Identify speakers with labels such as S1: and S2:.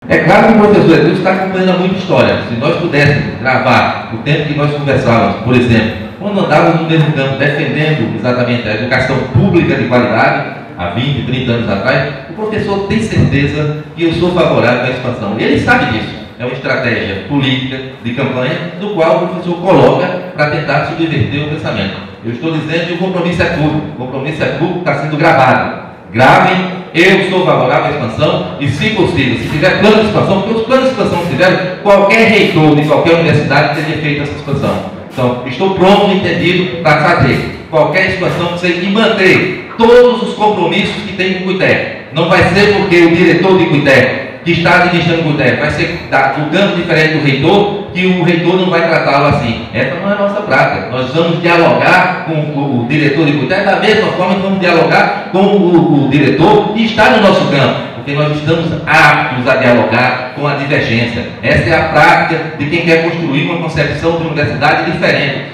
S1: É claro que o professor Edilson está acompanhando muita história. Se nós pudéssemos gravar o tempo que nós conversávamos, por exemplo, quando andávamos no mesmo campo defendendo exatamente a educação pública de qualidade, há 20, 30 anos atrás, o professor tem certeza que eu sou favorável à expansão. E ele sabe disso. É uma estratégia política de campanha, do qual o professor coloca para tentar subverter o pensamento. Eu estou dizendo que o compromisso é público. O compromisso é público, está sendo gravado. Gravem. Eu sou favorável à expansão e, se possível, se tiver plano de expansão, porque os planos de expansão que tiveram, qualquer reitor de qualquer universidade teria feito essa expansão. Então, estou pronto e entendido para fazer qualquer expansão e manter todos os compromissos que tem com o CUTE. Não vai ser porque o diretor de CUTE, que está administrando o CUTE, vai ser do campo diferente do reitor, que o reitor não vai tratá-lo assim. Essa não é a nossa prática. Nós vamos dialogar com o diretor de CUTE da mesma forma que vamos dialogar com o diretor que está no nosso campo, porque nós estamos aptos a dialogar com a divergência. Essa é a prática de quem quer construir uma concepção de universidade diferente.